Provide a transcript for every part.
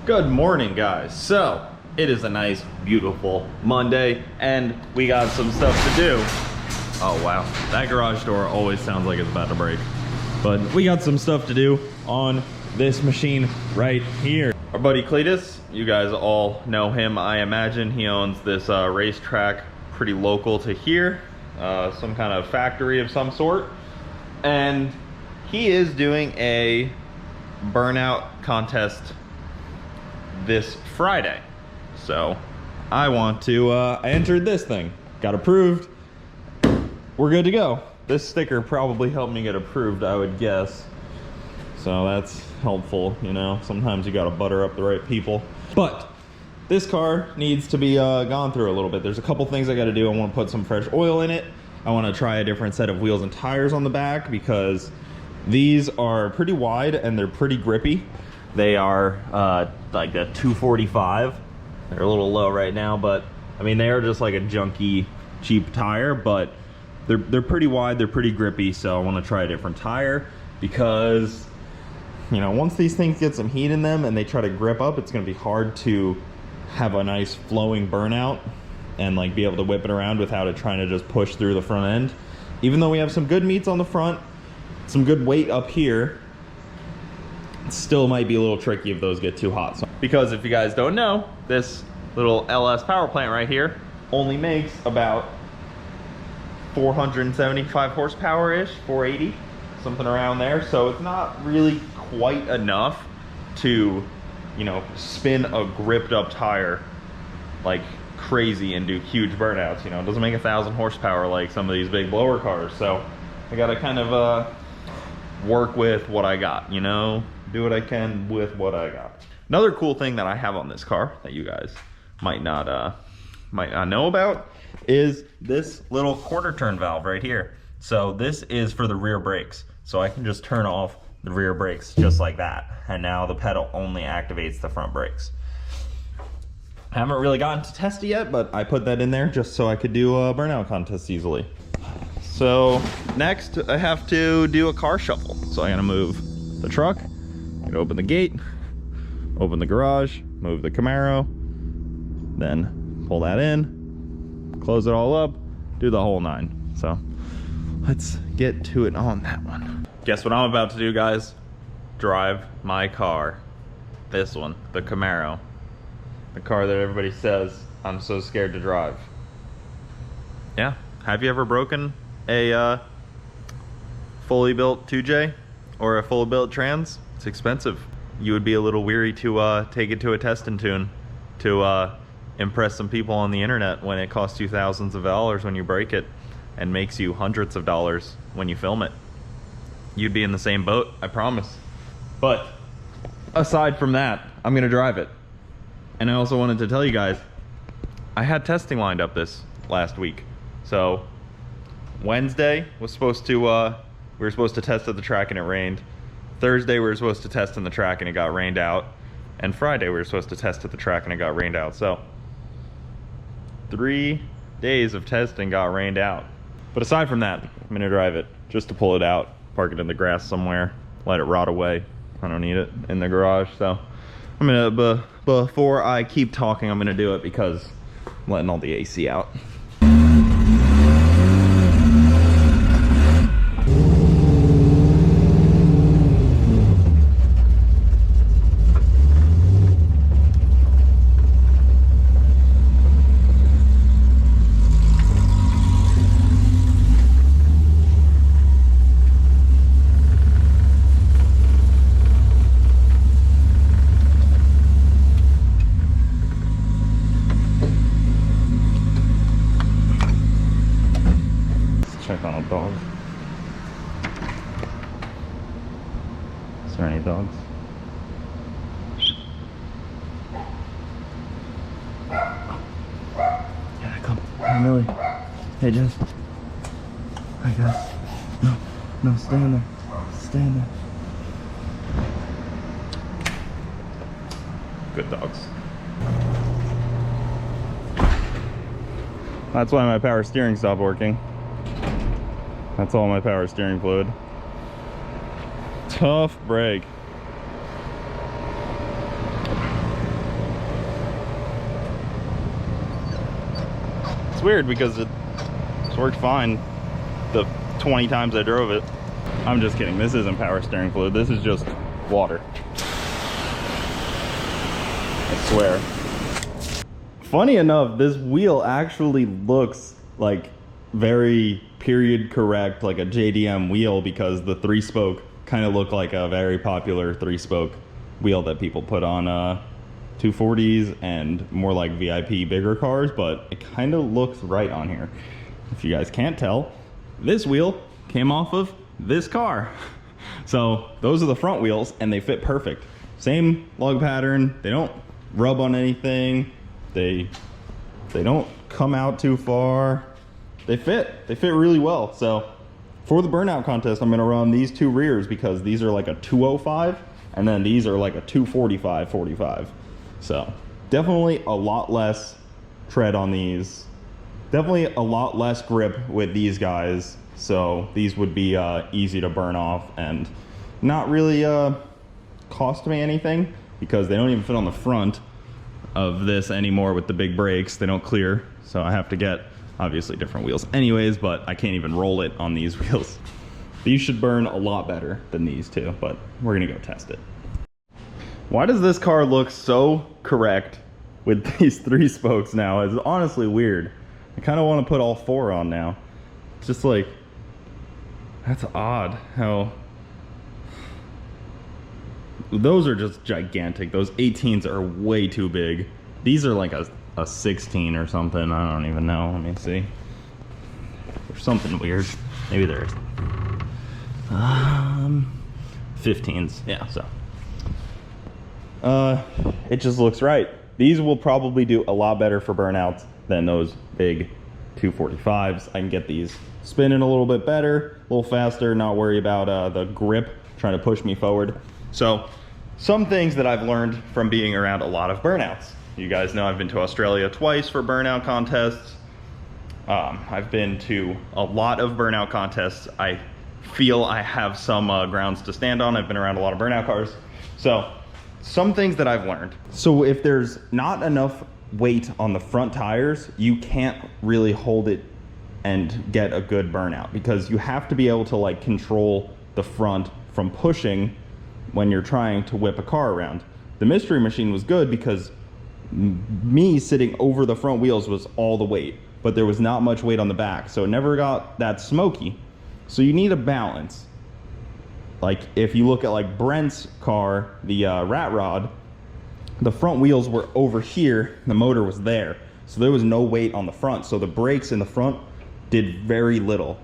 Good morning, guys. So it is a nice, beautiful Monday, and we got some stuff to do. Oh wow, that garage door always sounds like it's about to break. But we got some stuff to do on this machine right here. Our buddy Cletus, you guys all know him, I imagine. He owns this racetrack pretty local to here, some kind of factory of some sort, and he is doing a burnout contest this Friday. So I want to, I entered this thing, got approved, we're good to go. This sticker probably helped me get approved, I would guess. So that's helpful, you know, sometimes you gotta butter up the right people. But this car needs to be gone through a little bit. There's a couple things I gotta do. I wanna put some fresh oil in it. I wanna try a different set of wheels and tires on the back because these are pretty wide and they're pretty grippy. They are like a 245. They're a little low right now, but I mean, they are just like a junky, cheap tire, but they're pretty wide, they're pretty grippy, so I want to try a different tire because, you know, once these things get some heat in them and they try to grip up, it's going to be hard to have a nice flowing burnout and like be able to whip it around without it trying to just push through the front end. Even though we have some good meats on the front, some good weight up here, it still might be a little tricky if those get too hot. So, because if you guys don't know, this little LS power plant right here only makes about 475 horsepower-ish, 480, something around there. So it's not really quite enough to, you know, spin a gripped up tire like crazy and do huge burnouts. You know, it doesn't make 1,000 horsepower like some of these big blower cars. So I gotta kind of work with what I got, you know, do what I can with what I got. Another cool thing that I have on this car that you guys might not know about is this little quarter turn valve right here. So this is for the rear brakes. So I can just turn off the rear brakes just like that. And now the pedal only activates the front brakes. I haven't really gotten to test it yet, but I put that in there just so I could do a burnout contest easily. So next I have to do a car shuffle. So I'm gonna move the truck, gonna open the gate, open the garage, move the Camaro, then pull that in, close it all up, do the whole 9. So let's get to it on that one. Guess what I'm about to do, guys? Drive my car. This one, the Camaro. The car that everybody says I'm so scared to drive. Yeah, have you ever broken a fully built 2J or a fully built Trans? It's expensive. You would be a little weary to take it to a test and tune to impress some people on the internet when it costs you thousands of dollars when you break it and makes you hundreds of dollars when you film it. You'd be in the same boat, I promise. But aside from that, I'm gonna drive it. And I also wanted to tell you guys, I had testing lined up this last week. So Wednesday was supposed to, we were supposed to test at the track and it rained. Thursday we were supposed to test in the track and it got rained out. And Friday we were supposed to test at the track and it got rained out. So 3 days of testing got rained out. But aside from that, I'm gonna drive it just to pull it out, park it in the grass somewhere, let it rot away. I don't need it in the garage. So I'm gonna, before I keep talking, I'm gonna do it because I'm letting all the AC out. Check on a dog. Is there any dogs? Yeah, come. Hey, Millie. Hey, Jess. Hi, guys. No, stay in there. Stay in there. Good dogs. That's why my power steering stopped working. That's all my power steering fluid. Tough break. weird because it's worked fine the 20 times I drove it. I'm just kidding. This isn't power steering fluid. This is just water. I swear. Funny enough, this wheel actually looks like very period correct, like a JDM wheel, because the 3-spoke kind of look like a very popular 3-spoke wheel that people put on 240s and more like VIP bigger cars, but it kind of looks right on here. If you guys can't tell, this wheel came off of this car. So those are the front wheels and they fit perfect. Same lug pattern. They don't rub on anything. They don't come out too far. They fit really well. So for the burnout contest, I'm gonna run these two rears because these are like a 205 and then these are like a 245/45. So definitely a lot less tread on these. Definitely a lot less grip with these guys. So these would be easy to burn off and not really cost me anything because they don't even fit on the front of this anymore with the big brakes. They don't clear. So I have to get obviously different wheels anyways, but I can't even roll it on these wheels. These should burn a lot better than these two, but we're gonna go test it. Why does this car look so correct with these 3 spokes now? It's honestly weird. I kind of want to put all 4 on now. It's just like, that's odd how those are just gigantic. Those 18s are way too big. These are like a 16 or something. I don't even know. Let me see. There's something weird. Maybe there is. 15s. Yeah, so. It just looks right. These will probably do a lot better for burnouts than those big 245s. I can get these spinning a little bit better, a little faster, not worry about the grip trying to push me forward. So some things that I've learned from being around a lot of burnouts. You guys know I've been to Australia twice for burnout contests. I've been to a lot of burnout contests. I feel I have some grounds to stand on. I've been around a lot of burnout cars. So some things that I've learned. So if there's not enough weight on the front tires, you can't really hold it and get a good burnout because you have to be able to like control the front from pushing when you're trying to whip a car around. The Mystery Machine was good because me sitting over the front wheels was all the weight, but there was not much weight on the back, so it never got that smoky. So you need a balance. Like if you look at like Brent's car, the Rat Rod, the front wheels were over here, the motor was there. So there was no weight on the front. So the brakes in the front did very little.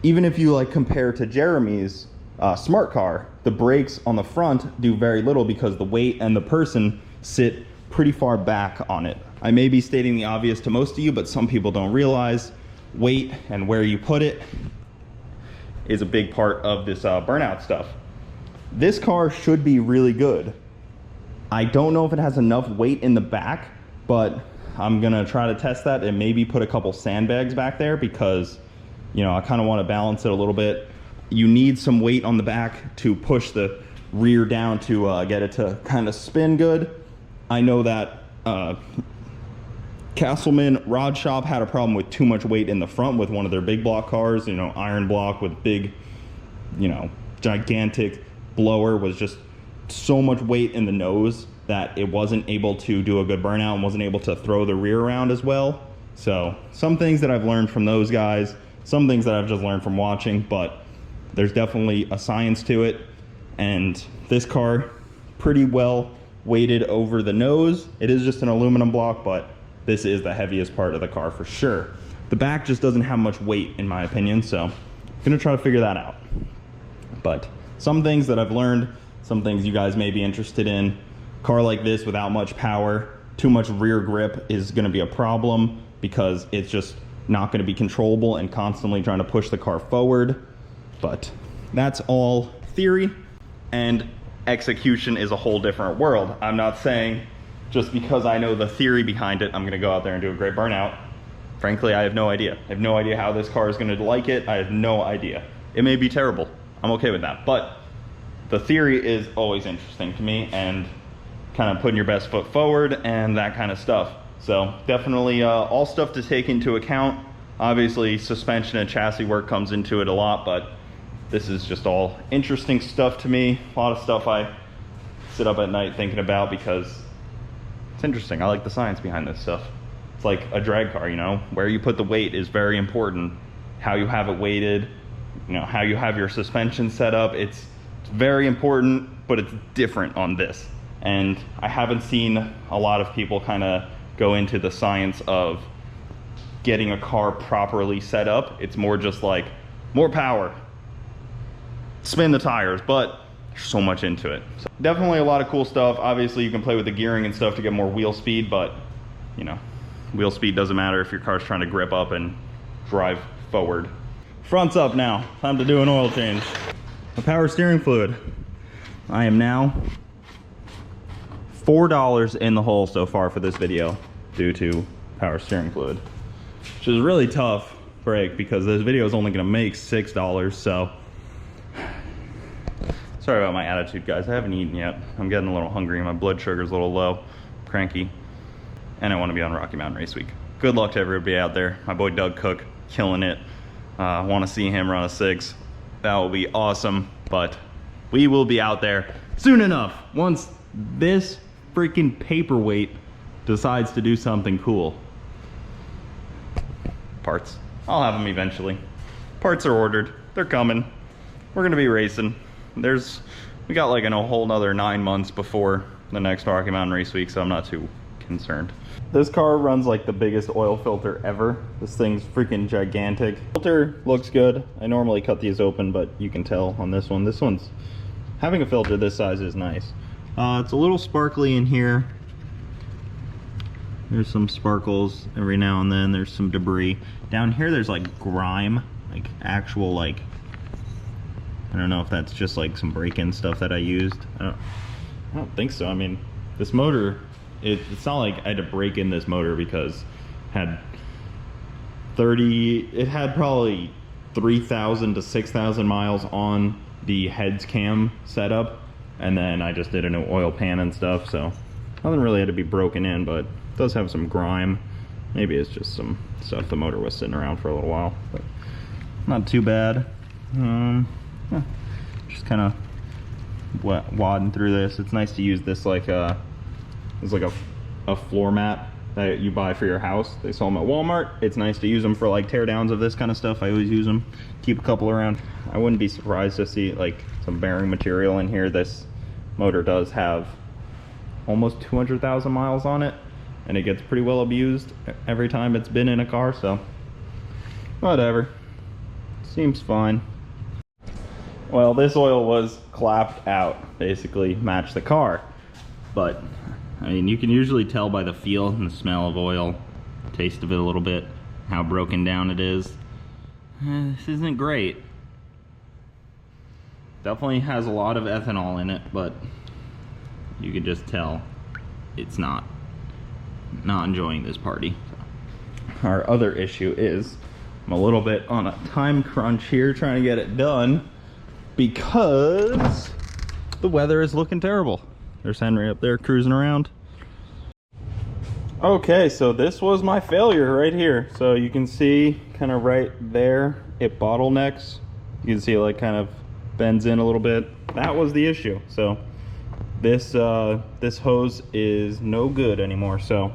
Even if you like compare to Jeremy's Smart Car, the brakes on the front do very little because the weight and the person sit pretty far back on it. I may be stating the obvious to most of you, but some people don't realize weight and where you put it is a big part of this burnout stuff. This car should be really good. I don't know if it has enough weight in the back, but I'm gonna try to test that and maybe put a couple sandbags back there because, you know, I kind of want to balance it a little bit. You need some weight on the back to push the rear down to get it to kind of spin good. I know that Castleman Rod Shop had a problem with too much weight in the front with one of their big block cars, you know, iron block with big, you know, gigantic blower, was just so much weight in the nose that it wasn't able to do a good burnout and wasn't able to throw the rear around as well. So some things that I've learned from those guys, some things that I've just learned from watching, but there's definitely a science to it. And this car, pretty well weighted over the nose. It is just an aluminum block, but this is the heaviest part of the car for sure. The back just doesn't have much weight in my opinion, so I'm gonna try to figure that out. But some things that I've learned, some things you guys may be interested in. Car like this without much power, too much rear grip is gonna be a problem because it's just not gonna be controllable and constantly trying to push the car forward. But that's all theory, and execution is a whole different world. I'm not saying just because I know the theory behind it, I'm gonna go out there and do a great burnout. Frankly, I have no idea. I have no idea how this car is gonna like it. I have no idea. It may be terrible. I'm okay with that. But the theory is always interesting to me, and kind of putting your best foot forward and that kind of stuff. So definitely all stuff to take into account. Obviously suspension and chassis work comes into it a lot, but this is just all interesting stuff to me. A lot of stuff I sit up at night thinking about because it's interesting. I like the science behind this stuff. It's like a drag car, you know, where you put the weight is very important. How you have it weighted, you know, how you have your suspension set up. It's very important, but it's different on this. And I haven't seen a lot of people kind of go into the science of getting a car properly set up. It's more just like more power, spin the tires, but there's so much into it. So definitely a lot of cool stuff. Obviously you can play with the gearing and stuff to get more wheel speed, but you know, wheel speed doesn't matter if your car's trying to grip up and drive forward. Front's up now. Time to do an oil change. A power steering fluid. I am now $4 in the hole so far for this video due to power steering fluid, which is really tough break because this video is only going to make $6. So sorry about my attitude, guys. I haven't eaten yet. I'm getting a little hungry. My blood sugar's a little low, cranky, and I want to be on Rocky Mountain Race Week. Good luck to everybody out there. My boy Doug Cook killing it. I want to see him run a 6. That will be awesome, but we will be out there soon enough once this freaking paperweight decides to do something cool. Parts. I'll have them eventually. Parts are ordered. They're coming. We're gonna be racing. We got like a whole nother 9 months before the next Rocky Mountain Race Week, so I'm not too concerned. This car runs like the biggest oil filter ever. This thing's freaking gigantic. Filter looks good. I normally cut these open, but you can tell on this one. This one's, having a filter this size is nice. It's a little sparkly in here. There's some sparkles every now and then. There's some debris. Down here there's like grime, like actual like, I don't know if that's just like some break-in stuff that I used. I don't think so. I mean, this motor, it's not like I had to break in this motor because it had probably 3,000 to 6,000 miles on the heads cam setup, and then I just did a new oil pan and stuff, so nothing really had to be broken in, but it does have some grime. Maybe it's just some stuff the motor was sitting around for a little while, but not too bad. Yeah, just kind of wadding through this. It's nice to use this like it's like a floor mat that you buy for your house. They sell them at Walmart. It's nice to use them for like tear downs of this kind of stuff. I always use them, keep a couple around. I wouldn't be surprised to see like some bearing material in here. This motor does have almost 200,000 miles on it, and it gets pretty well abused every time it's been in a car, so whatever, seems fine. Well, this oil was clapped out, basically matched the car, but I mean, you can usually tell by the feel and the smell of oil, taste of it a little bit, how broken down it is. This isn't great. Definitely has a lot of ethanol in it, but you can just tell it's not enjoying this party. Our other issue is I'm a little bit on a time crunch here trying to get it done because the weather is looking terrible. There's Henry up there cruising around. Okay, so this was my failure right here. So you can see kind of right there, it bottlenecks. You can see it like kind of bends in a little bit. That was the issue. So this hose is no good anymore. So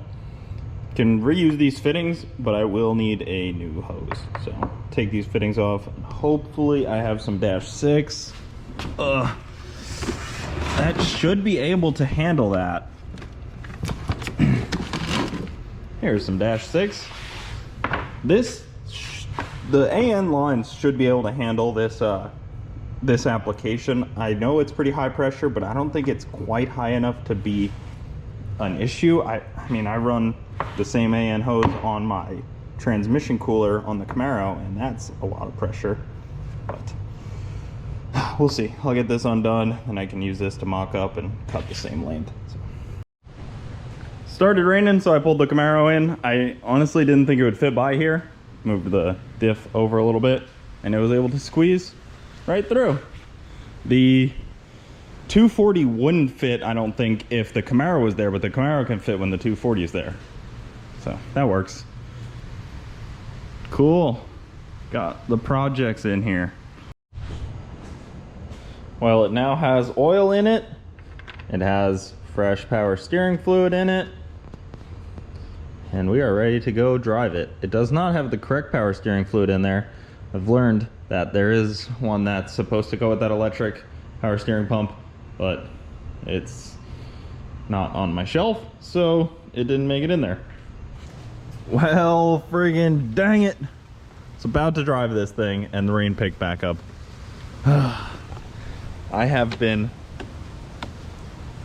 can reuse these fittings, but I will need a new hose. So take these fittings off. And hopefully I have some dash 6. That should be able to handle that. Here's some dash 6. The AN lines should be able to handle this this application. I know it's pretty high pressure, but I don't think it's quite high enough to be an issue. I mean, I run the same AN hose on my transmission cooler on the Camaro, and that's a lot of pressure, but we'll see. I'll get this undone and I can use this to mock up and cut the same length. So. Started raining, so I pulled the Camaro in. I honestly didn't think it would fit by here. Moved the diff over a little bit and it was able to squeeze right through. The 240 wouldn't fit, I don't think, if the Camaro was there, but the Camaro can fit when the 240 is there. So that works. Cool. Got the projects in here. Well, it now has oil in it. It has fresh power steering fluid in it. And we are ready to go drive it. It does not have the correct power steering fluid in there. I've learned that there is one that's supposed to go with that electric power steering pump, but it's not on my shelf, so it didn't make it in there. Well, friggin' dang it. It's about to drive this thing and the rain picked back up. I have been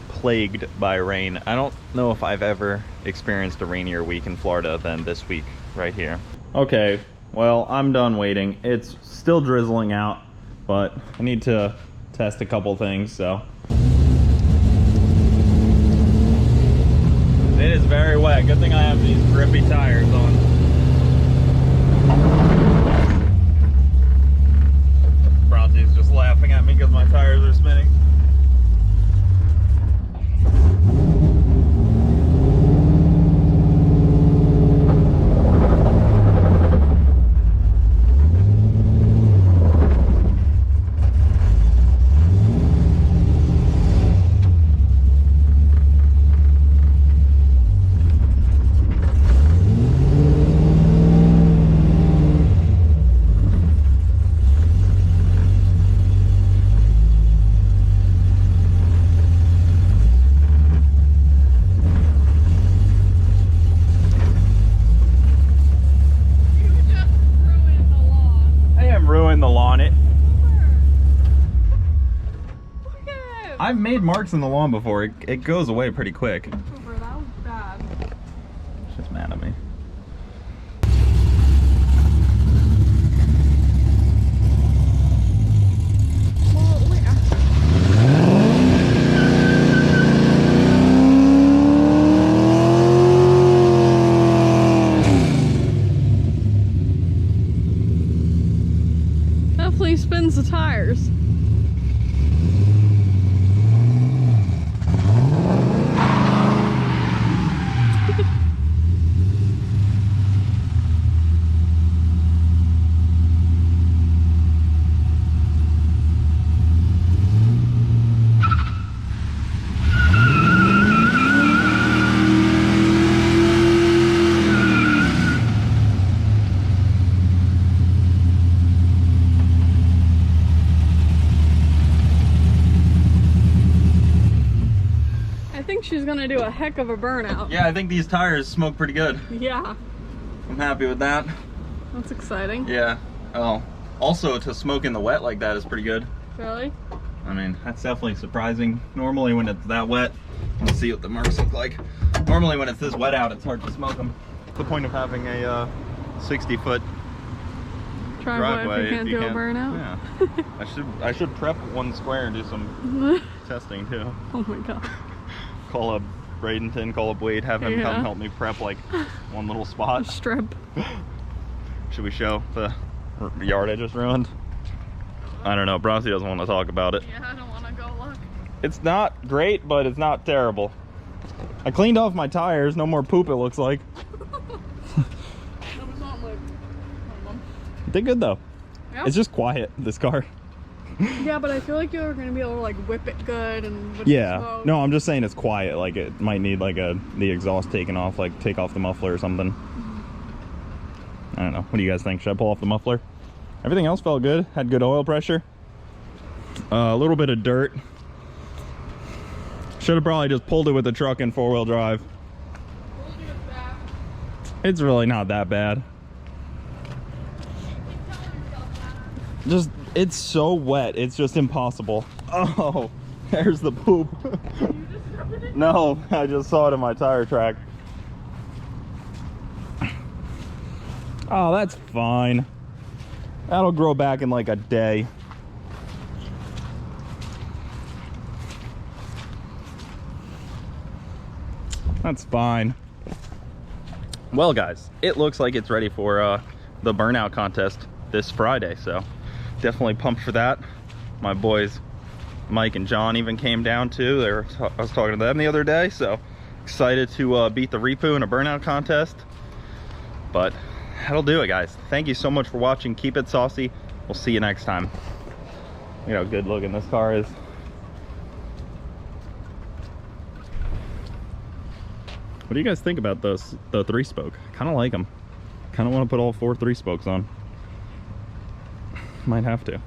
plagued by rain. I don't know if I've ever experienced a rainier week in Florida than this week right here. Okay, well, I'm done waiting. It's still drizzling out, but I need to test a couple things, so. It is very wet. Good thing I have these grippy tires on. Bronte's just laughing at me because my tires are spinning. I've made marks in the lawn before. It goes away pretty quick. Cooper, that was bad. She's mad at me. Well, wait. Definitely spins the tires. She's gonna do a heck of a burnout. Yeah, I think these tires smoke pretty good. Yeah. I'm happy with that. That's exciting. Yeah. Oh, also to smoke in the wet like that is pretty good. Really? I mean, that's definitely surprising. Normally when it's that wet, let's see what the marks look like. Normally when it's this wet out, it's hard to smoke them. What's the point of having a 60-foot driveway if you can't do a burnout? Yeah. I should prep one square and do some testing too. Oh my god. Call up Bradenton, call up Wade, have him come help me prep like one little spot. Strip. Should we show the yard I just ruined? I don't know, Bronte doesn't want to talk about it. Yeah, I don't want to go look. It's not great, but it's not terrible. I cleaned off my tires, no more poop it looks like. They're good though. Yeah. It's just quiet, this car. Yeah, but I feel like you're gonna be able to like whip it good and with yeah. No, I'm just saying it's quiet. Like it might need like the exhaust taken off, like take off the muffler or something. I don't know. What do you guys think? Should I pull off the muffler? Everything else felt good. Had good oil pressure. A little bit of dirt. Should have probably just pulled it with the truck in 4-wheel drive. It's really not that bad. Just, it's so wet, it's just impossible. Oh, there's the poop. No, I just saw it in my tire track. Oh, that's fine. That'll grow back in like a day. That's fine. Well, guys, it looks like it's ready for the burnout contest this Friday, so definitely pumped for that. My boys Mike and John even came down too. I was talking to them the other day, so Excited to beat the Repo in a burnout contest. But that'll do it, guys. Thank you so much for watching. Keep it saucy. We'll see you next time. Look how good looking this car is. What do you guys think about the 3-spoke? Kind of like them. Kind of want to put all 4 3-spokes on. Might have to.